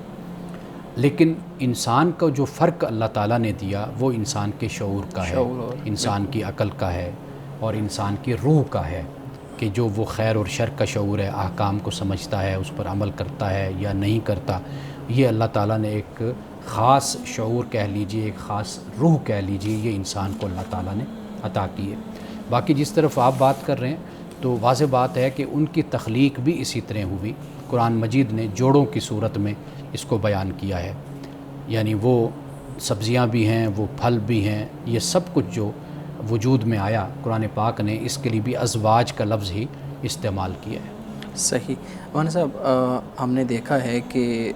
لیکن انسان کا جو فرق اللہ تعالیٰ نے دیا وہ انسان کے شعور کا ہے، انسان کی عقل کا ہے اور انسان کی روح کا ہے، کہ جو وہ خیر اور شر کا شعور ہے، احکام کو سمجھتا ہے، اس پر عمل کرتا ہے یا نہیں کرتا۔ یہ اللہ تعالیٰ نے ایک خاص شعور کہہ لیجئے، ایک خاص روح کہہ لیجئے، یہ انسان کو اللہ تعالیٰ نے عطا کی ہے۔ باقی جس طرف آپ بات کر رہے ہیں تو واضح بات ہے کہ ان کی تخلیق بھی اسی طرح ہوئی۔ قرآن مجید نے جوڑوں کی صورت میں اس کو بیان کیا ہے، یعنی وہ سبزیاں بھی ہیں، وہ پھل بھی ہیں، یہ سب کچھ جو وجود میں آیا، قرآن پاک نے اس کے لیے بھی ازواج کا لفظ ہی استعمال کیا ہے۔ صحیح مولانا صاحب، ہم نے دیکھا ہے کہ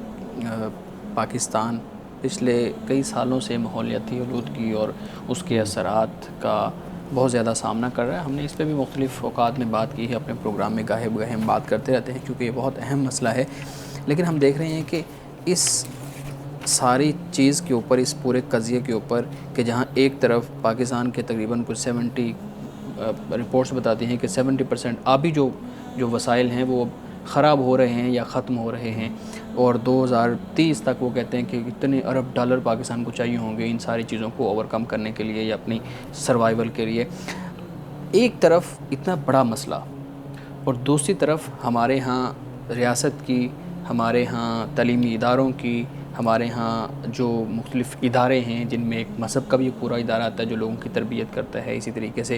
پاکستان پچھلے کئی سالوں سے ماحولیاتی آلودگی اور اس کے اثرات کا بہت زیادہ سامنا کر رہا ہے۔ ہم نے اس پہ بھی مختلف اوقات میں بات کی ہے، اپنے پروگرام میں گاہے بگاہے ہم بات کرتے رہتے ہیں کیونکہ یہ بہت اہم مسئلہ ہے۔ لیکن ہم دیکھ رہے ہیں کہ اس ساری چیز کے اوپر، اس پورے قضیے کے اوپر، کہ جہاں ایک طرف پاکستان کے تقریباً کچھ 70 رپورٹس بتاتی ہیں کہ 70% آبی جو وسائل ہیں وہ خراب ہو رہے ہیں یا ختم ہو رہے ہیں، اور 2030 تک وہ کہتے ہیں کہ اتنے ارب ڈالر پاکستان کو چاہیے ہوں گے ان ساری چیزوں کو اوورکم کرنے کے لیے یا اپنی سروائیول کے لیے۔ ایک طرف اتنا بڑا مسئلہ اور دوسری طرف ہمارے ہاں ریاست کی، ہمارے ہاں تعلیمی اداروں کی، ہمارے ہاں جو مختلف ادارے ہیں جن میں ایک مذہب کا بھی ایک پورا ادارہ آتا ہے جو لوگوں کی تربیت کرتا ہے، اسی طریقے سے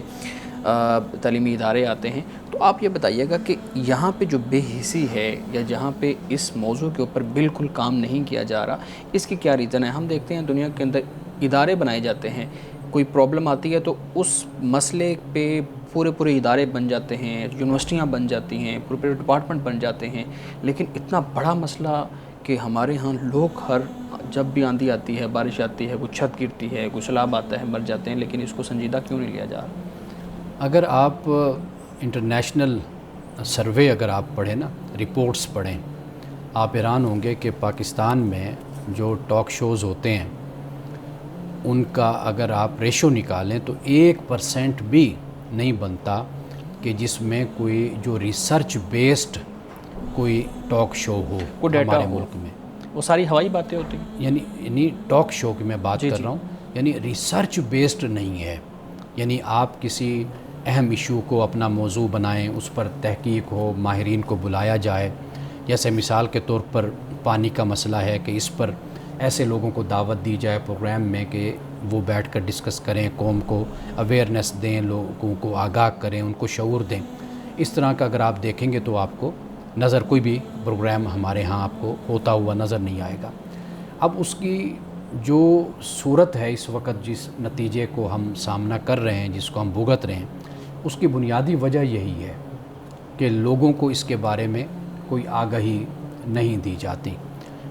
تعلیمی ادارے آتے ہیں۔ تو آپ یہ بتائیے گا کہ یہاں پہ جو بے حسی ہے یا جہاں پہ اس موضوع کے اوپر بالکل کام نہیں کیا جا رہا، اس کی کیا ریزن ہے؟ ہم دیکھتے ہیں دنیا کے اندر ادارے بنائے جاتے ہیں، کوئی پرابلم آتی ہے تو اس مسئلے پہ پورے ادارے بن جاتے ہیں، یونیورسٹیاں بن جاتی ہیں، پورے ڈپارٹمنٹ بن جاتے ہیں، لیکن اتنا بڑا مسئلہ کہ ہمارے ہاں لوگ جب بھی آندھی آتی ہے، بارش آتی ہے، کوئی چھت گرتی ہے، کوئی سیلاب آتا ہے، مر جاتے ہیں، لیکن اس کو سنجیدہ کیوں نہیں لیا جا رہا؟ اگر آپ انٹرنیشنل سروے اگر آپ پڑھیں نا، رپورٹس پڑھیں، آپ حیران ہوں گے کہ پاکستان میں جو ٹاک شوز ہوتے ہیں ان کا اگر آپ ریشو نکالیں تو 1% بھی نہیں بنتا کہ جس میں کوئی جو ریسرچ بیسڈ کوئی ٹاک شو ہو ہمارے ملک میں۔ وہ ساری ہوائی باتیں ہوتی ہیں، یعنی ٹاک شو کی میں بات کر رہا ہوں، یعنی ریسرچ بیسڈ نہیں ہے۔ یعنی آپ کسی اہم ایشو کو اپنا موضوع بنائیں، اس پر تحقیق ہو، ماہرین کو بلایا جائے، جیسے مثال کے طور پر پانی کا مسئلہ ہے کہ اس پر ایسے لوگوں کو دعوت دی جائے پروگرام میں کہ وہ بیٹھ کر ڈسکس کریں، قوم کو اویئرنیس دیں، لوگوں کو آگاہ کریں، ان کو شعور دیں۔ اس طرح کا اگر آپ دیکھیں گے تو آپ کو نظر کوئی بھی پروگرام ہمارے ہاں آپ کو ہوتا ہوا نظر نہیں آئے گا۔ اب اس کی جو صورت ہے اس وقت، جس نتیجے کو ہم سامنا کر رہے ہیں، جس کو ہم بھگت رہے ہیں، اس کی بنیادی وجہ یہی ہے کہ لوگوں کو اس کے بارے میں کوئی آگاہی نہیں دی جاتی،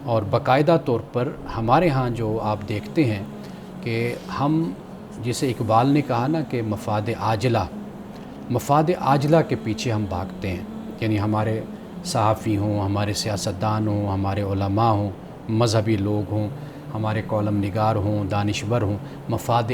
اور باقاعدہ طور پر ہمارے ہاں جو آپ دیکھتے ہیں کہ ہم، جسے اقبال نے کہا نا کہ مفاد عاجلہ کے پیچھے ہم بھاگتے ہیں، یعنی ہمارے صحافی ہوں، ہمارے سیاستدان ہوں، ہمارے علماء ہوں، مذہبی لوگ ہوں، ہمارے کالم نگار ہوں، دانشور ہوں، مفاد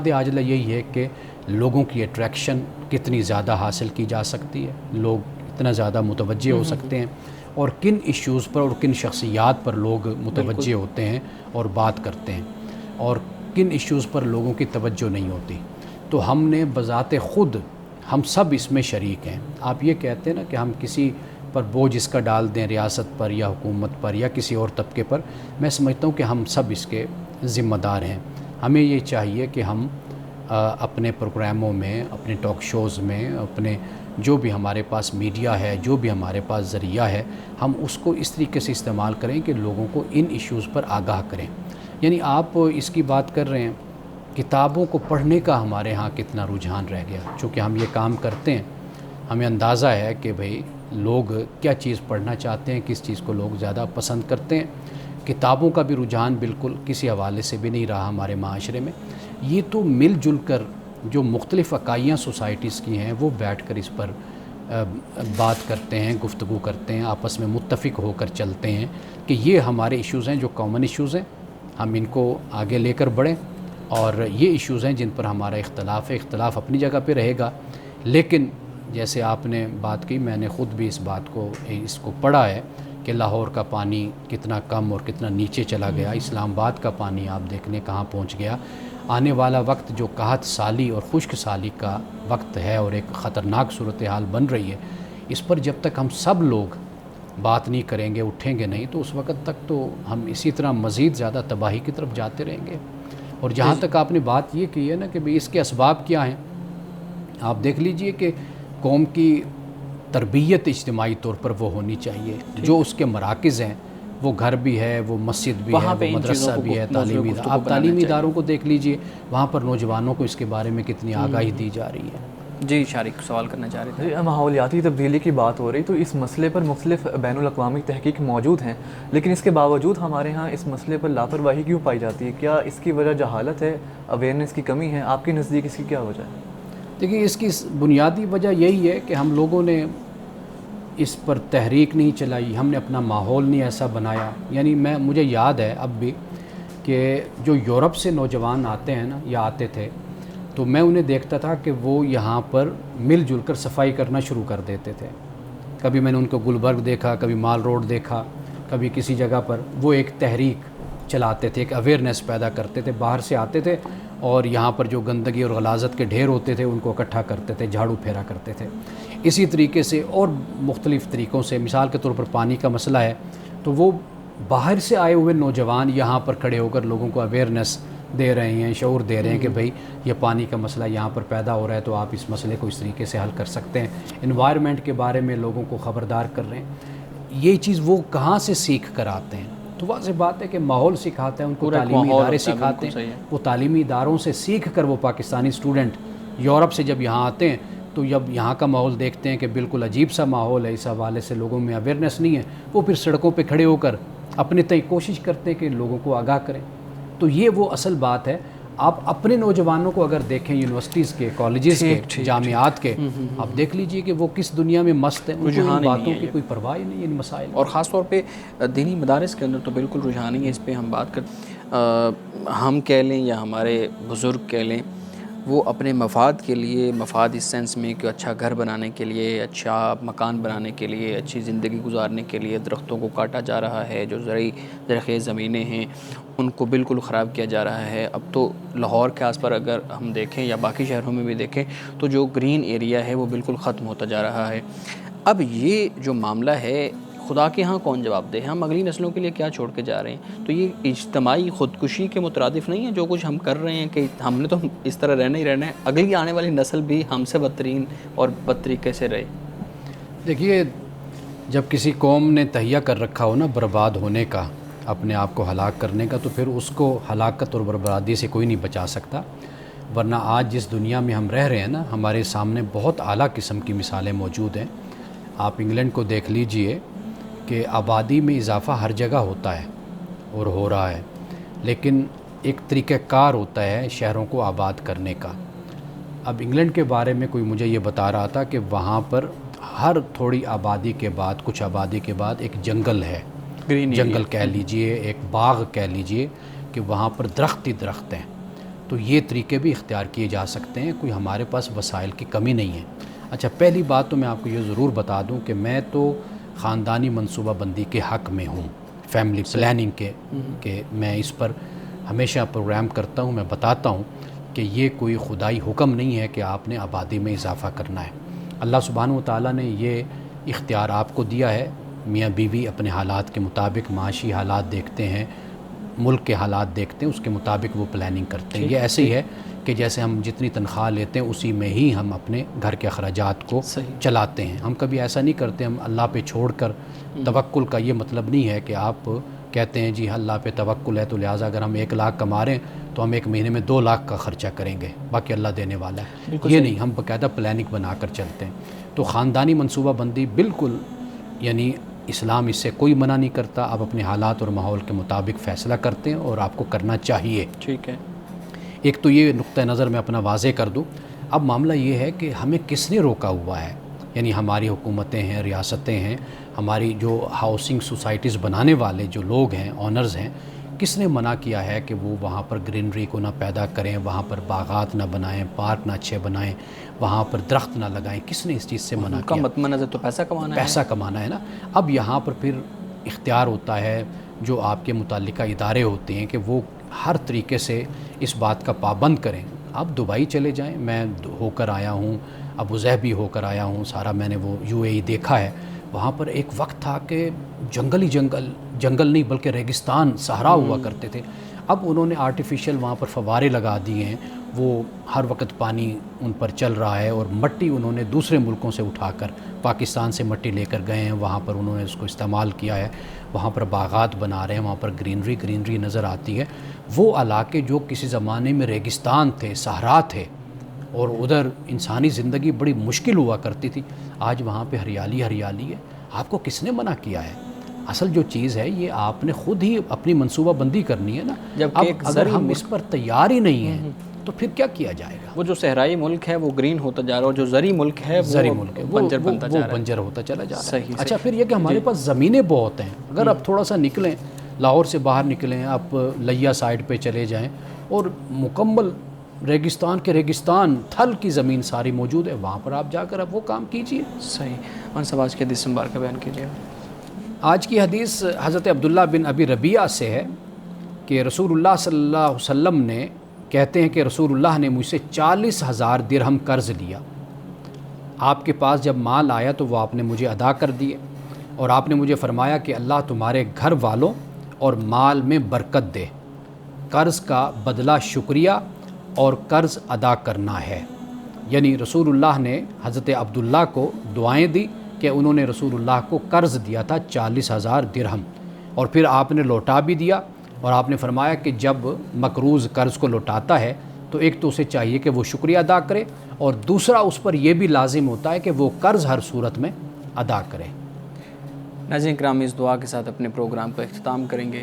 عاجلہ یہی ہے کہ لوگوں کی اٹریکشن کتنی زیادہ حاصل کی جا سکتی ہے، لوگ اتنا زیادہ متوجہ ہو سکتے ہیں، اور کن ایشوز پر اور کن شخصیات پر لوگ متوجہ ہوتے ہیں اور بات کرتے ہیں، اور کن ایشوز پر لوگوں کی توجہ نہیں ہوتی۔ تو ہم نے بذات خود، ہم سب اس میں شریک ہیں۔ آپ یہ کہتے ہیں نا کہ ہم کسی پر بوجھ اس کا ڈال دیں، ریاست پر یا حکومت پر یا کسی اور طبقے پر، میں سمجھتا ہوں کہ ہم سب اس کے ذمہ دار ہیں۔ ہمیں یہ چاہیے کہ ہم اپنے پروگراموں میں، اپنے ٹاک شوز میں، اپنے جو بھی ہمارے پاس میڈیا ہے، جو بھی ہمارے پاس ذریعہ ہے، ہم اس کو اس طریقے سے استعمال کریں کہ لوگوں کو ان ایشوز پر آگاہ کریں۔ یعنی آپ اس کی بات کر رہے ہیں، کتابوں کو پڑھنے کا ہمارے ہاں کتنا رجحان رہ گیا، چونکہ ہم یہ کام کرتے ہیں، ہمیں اندازہ ہے کہ بھئی لوگ کیا چیز پڑھنا چاہتے ہیں، کس چیز کو لوگ زیادہ پسند کرتے ہیں۔ کتابوں کا بھی رجحان بالکل کسی حوالے سے بھی نہیں رہا ہمارے معاشرے میں۔ یہ تو مل جل کر جو مختلف اکائیاں سوسائٹیز کی ہیں وہ بیٹھ کر اس پر بات کرتے ہیں، گفتگو کرتے ہیں، آپس میں متفق ہو کر چلتے ہیں کہ یہ ہمارے ایشوز ہیں جو کامن ایشوز ہیں، ہم ان کو آگے لے کر بڑھیں، اور یہ ایشوز ہیں جن پر ہمارا اختلاف ہے، اختلاف اپنی جگہ پہ رہے گا، لیکن جیسے آپ نے بات کی، میں نے خود بھی اس کو پڑھا ہے کہ لاہور کا پانی کتنا کم اور کتنا نیچے چلا گیا، اسلام آباد کا پانی آپ دیکھ لیں کہاں پہنچ گیا۔ آنے والا وقت جو قحط سالی اور خشک سالی کا وقت ہے اور ایک خطرناک صورتحال بن رہی ہے، اس پر جب تک ہم سب لوگ بات نہیں کریں گے، اٹھیں گے نہیں، تو اس وقت تک تو ہم اسی طرح مزید زیادہ تباہی کی طرف جاتے رہیں گے۔ اور جہاں تک آپ نے بات یہ کی ہے نا کہ بھئی اس کے اسباب کیا ہیں، آپ دیکھ لیجئے کہ قوم کی تربیت اجتماعی طور پر وہ ہونی چاہیے، جو اس کے مراکز ہیں، وہ گھر بھی ہے، وہ مسجد بھی ہے، وہاں پہ وہ ان چیزوں مدرسہ کو بھی ہے، موضوع گفتگو آپ بنانا تعلیمی چاہیے۔ اداروں کو دیکھ لیجئے، وہاں پر نوجوانوں کو اس کے بارے میں کتنی آگاہی دی جا رہی ہے۔ جی شارق سوال کرنا چاہ رہے تھے۔ ماحولیاتی تبدیلی کی بات ہو رہی، تو اس مسئلے پر مختلف بین الاقوامی تحقیق موجود ہیں، لیکن اس کے باوجود ہمارے ہاں اس مسئلے پر لاپرواہی کیوں پائی جاتی ہے؟ کیا اس کی وجہ جہالت ہے، اویئرنیس کی کمی ہے؟ آپ کے نزدیک اس کی کیا وجہ ہے؟ دیکھیے، اس کی بنیادی وجہ یہی ہے کہ ہم لوگوں نے اس پر تحریک نہیں چلائی، ہم نے اپنا ماحول نہیں ایسا بنایا۔ یعنی مجھے یاد ہے اب بھی کہ جو یورپ سے نوجوان آتے ہیں نا یا آتے تھے، تو میں انہیں دیکھتا تھا کہ وہ یہاں پر مل جل کر صفائی کرنا شروع کر دیتے تھے۔ کبھی میں نے ان کو گلبرگ دیکھا، کبھی مال روڈ دیکھا، کبھی کسی جگہ پر وہ ایک تحریک چلاتے تھے، ایک اویئرنیس پیدا کرتے تھے، باہر سے آتے تھے اور یہاں پر جو گندگی اور غلاظت کے ڈھیر ہوتے تھے ان کو اکٹھا کرتے تھے، جھاڑو پھیرا کرتے تھے۔ اسی طریقے سے اور مختلف طریقوں سے، مثال کے طور پر پانی کا مسئلہ ہے تو وہ باہر سے آئے ہوئے نوجوان یہاں پر کھڑے ہو کر لوگوں کو اویئرنیس دے رہے ہیں، شعور دے رہے ہیں کہ بھئی یہ پانی کا مسئلہ یہاں پر پیدا ہو رہا ہے تو آپ اس مسئلے کو اس طریقے سے حل کر سکتے ہیں۔ انوائرمنٹ کے بارے میں لوگوں کو خبردار کر رہے ہیں۔ یہ چیز وہ کہاں سے سیکھ کر آتے ہیں؟ تو واضح بات ہے کہ ماحول سکھاتے ہیں ان کو، تعلیمی ادارے سکھاتے ہیں، وہ تعلیمی اداروں سے سیکھ کر وہ پاکستانی اسٹوڈنٹ یورپ سے جب یہاں آتے ہیں تو جب یہاں کا ماحول دیکھتے ہیں کہ بالکل عجیب سا ماحول ہے، اس حوالے سے لوگوں میں اویئرنیس نہیں ہے، وہ پھر سڑکوں پہ کھڑے ہو کر اپنے تئیں کوشش کرتے ہیں کہ لوگوں کو آگاہ کریں۔ تو یہ وہ اصل بات ہے۔ آپ اپنے نوجوانوں کو اگر دیکھیں، یونیورسٹیز کے، کالجز کے، جامعات کے، آپ دیکھ لیجئے کہ وہ کس دنیا میں مست ہیں، ان کو ان باتوں کی کوئی پرواہ ہی نہیں، ان مسائل، اور خاص طور پہ دینی مدارس کے اندر تو بالکل رجحان ہی ہے۔ اس پہ ہم بات کرتے، ہم کہہ لیں یا ہمارے بزرگ کہہ لیں، وہ اپنے مفاد کے لیے، مفاد اس سینس میں کہ اچھا گھر بنانے کے لیے، اچھا مکان بنانے کے لیے، اچھی زندگی گزارنے کے لیے درختوں کو کاٹا جا رہا ہے، جو زرخیز زمینیں ہیں ان کو بالکل خراب کیا جا رہا ہے۔ اب تو لاہور کے آس پر اگر ہم دیکھیں یا باقی شہروں میں بھی دیکھیں تو جو گرین ایریا ہے وہ بالکل ختم ہوتا جا رہا ہے۔ اب یہ جو معاملہ ہے، خدا کے ہاں کون جواب دے؟ ہم اگلی نسلوں کے لیے کیا چھوڑ کے جا رہے ہیں؟ تو یہ اجتماعی خودکشی کے مترادف نہیں ہے جو کچھ ہم کر رہے ہیں کہ ہم نے تو اس طرح رہنا ہی رہنا ہے، اگلی آنے والی نسل بھی ہم سے بدترین اور بد طریقے سے رہے۔ دیکھیے، جب کسی قوم نے تہیہ کر رکھا ہو نا برباد ہونے کا، اپنے آپ کو ہلاک کرنے کا، تو پھر اس کو ہلاکت اور بربادی سے کوئی نہیں بچا سکتا۔ ورنہ آج جس دنیا میں ہم رہ رہے ہیں نا، ہمارے سامنے بہت اعلیٰ قسم کی مثالیں موجود ہیں۔ آپ انگلینڈ کو دیکھ لیجئے کہ آبادی میں اضافہ ہر جگہ ہوتا ہے اور ہو رہا ہے، لیکن ایک طریقہ کار ہوتا ہے شہروں کو آباد کرنے کا۔ اب انگلینڈ کے بارے میں کوئی مجھے یہ بتا رہا تھا کہ وہاں پر ہر تھوڑی آبادی کے بعد، کچھ آبادی کے بعد ایک جنگل ہے، جنگل کہہ لیجئے، ایک باغ کہہ لیجئے، کہ وہاں پر درخت ہی درخت ہیں۔ تو یہ طریقے بھی اختیار کیے جا سکتے ہیں، کوئی ہمارے پاس وسائل کی کمی نہیں ہے۔ اچھا، پہلی بات تو میں آپ کو یہ ضرور بتا دوں کہ میں تو خاندانی منصوبہ بندی کے حق میں ہوں، فیملی پلاننگ کے، کہ میں اس پر ہمیشہ پروگرام کرتا ہوں، میں بتاتا ہوں کہ یہ کوئی خدائی حکم نہیں ہے کہ آپ نے آبادی میں اضافہ کرنا ہے۔ اللہ سبحانہ و تعالیٰ نے یہ اختیار آپ کو دیا ہے۔ میاں بیوی اپنے حالات کے مطابق، معاشی حالات دیکھتے ہیں، ملک کے حالات دیکھتے ہیں، اس کے مطابق وہ پلاننگ کرتے ہیں۔ یہ ایسے ہی ہے کہ جیسے ہم جتنی تنخواہ لیتے ہیں اسی میں ہی ہم اپنے گھر کے اخراجات کو چلاتے ہیں۔ ہم کبھی ایسا نہیں کرتے، ہم اللہ پہ چھوڑ کر، توکل کا یہ مطلب نہیں ہے کہ آپ کہتے ہیں جی اللہ پہ توکل ہے تو لہٰذا اگر ہم 1 لاکھ کما رہے ہیں تو ہم ایک مہینے میں 2 لاکھ کا خرچہ کریں گے، باقی اللہ دینے والا ہے۔ یہ نہیں، ہم باقاعدہ پلاننگ بنا کر چلتے ہیں۔ تو خاندانی منصوبہ بندی بالکل، یعنی اسلام اس سے کوئی منع نہیں کرتا، آپ اپنے حالات اور ماحول کے مطابق فیصلہ کرتے ہیں اور آپ کو کرنا چاہیے۔ ٹھیک ہے، ایک تو یہ نقطہ نظر میں اپنا واضح کر دوں۔ اب معاملہ یہ ہے کہ ہمیں کس نے روکا ہوا ہے؟ یعنی ہماری حکومتیں ہیں، ریاستیں ہیں، ہماری جو ہاؤسنگ سوسائٹیز بنانے والے جو لوگ ہیں، آنرز ہیں، کس نے منع کیا ہے کہ وہ وہاں پر گرینری کو نہ پیدا کریں، وہاں پر باغات نہ بنائیں، پارک نہ اچھے بنائیں، وہاں پر درخت نہ لگائیں؟ کس نے اس چیز سے منع ان کا کیا؟ مطمئن نظر تو پیسہ کمانا ہے، پیسہ کمانا ہے نا۔ اب یہاں پر پھر اختیار ہوتا ہے جو آپ کے متعلقہ ادارے ہوتے ہیں کہ وہ ہر طریقے سے اس بات کا پابند کریں۔ اب دبئی چلے جائیں، میں ہو کر آیا ہوں، ابو ظہبی ہو کر آیا ہوں، سارا میں نے وہ UAE دیکھا ہے۔ وہاں پر ایک وقت تھا کہ جنگل ہی جنگل نہیں بلکہ ریگستان، صحرا ہوا کرتے تھے۔ اب انہوں نے آرٹیفیشل وہاں پر فوارے لگا دیے ہیں، وہ ہر وقت پانی ان پر چل رہا ہے، اور مٹی انہوں نے دوسرے ملکوں سے اٹھا کر پاکستان سے مٹی لے کر گئے ہیں، وہاں پر انہوں نے اس کو استعمال کیا ہے، وہاں پر باغات بنا رہے ہیں، وہاں پر گرینری نظر آتی ہے۔ وہ علاقے جو کسی زمانے میں ریگستان تھے، صحرا تھے، اور ادھر انسانی زندگی بڑی مشکل ہوا کرتی تھی، آج وہاں پہ ہریالی ہے۔ آپ کو کس نے منع کیا ہے؟ اصل جو چیز ہے یہ آپ نے خود ہی اپنی منصوبہ بندی کرنی ہے نا۔ جبکہ اب ایک اگر ہم اس پر تیار ہی نہیں ہیں تو پھر کیا جائے گا؟ وہ جو صحرائی ملک ہے وہ گرین ہوتا جا رہا ہے، اور جو زرعی ملک ہے زرعی وہ ملک ہے، بنجر بنتا جا وہ رہا ہے۔ بنجر ہوتا چلا جا رہا ہے۔ صحیح۔ اچھا، پھر یہ کہ ہمارے پاس زمینیں بہت ہیں، اگر آپ تھوڑا سا نکلیں، لاہور سے باہر نکلیں، آپ لیا سائڈ پہ چلے جائیں، اور مکمل ریگستان کے ریگستان، تھل کی زمین ساری موجود ہے، وہاں پر آپ جا کر اب وہ کام کیجئے۔ صحیح۔ اور سب آج کے حدیث مبارکہ بیان کیجیے۔ آج کی حدیث حضرت عبداللہ بن ابی ربیعہ سے ہے کہ رسول اللہ صلی اللہ علیہ وسلم نے کہتے ہیں کہ رسول اللہ نے مجھ سے 40,000 درہم قرض لیا، آپ کے پاس جب مال آیا تو وہ آپ نے مجھے ادا کر دیے، اور آپ نے مجھے فرمایا کہ اللہ تمہارے گھر والوں اور مال میں برکت دے، قرض کا بدلہ شکریہ اور قرض ادا کرنا ہے۔ یعنی رسول اللہ نے حضرت عبداللہ کو دعائیں دی کہ انہوں نے رسول اللہ کو قرض دیا تھا 40,000 درہم، اور پھر آپ نے لوٹا بھی دیا، اور آپ نے فرمایا کہ جب مقروض قرض کو لوٹاتا ہے تو ایک تو اسے چاہیے کہ وہ شکریہ ادا کرے، اور دوسرا اس پر یہ بھی لازم ہوتا ہے کہ وہ قرض ہر صورت میں ادا کرے۔ ناظرین کرام، اس دعا کے ساتھ اپنے پروگرام کو اختتام کریں گے۔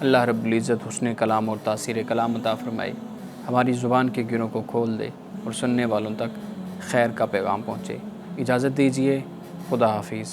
اللہ رب العزت حسن کلام اور تاثیر کلام عطا فرمائے، ہماری زبان کے گروں کو کھول دے، اور سننے والوں تک خیر کا پیغام پہنچے۔ اجازت دیجیے، خدا حافظ۔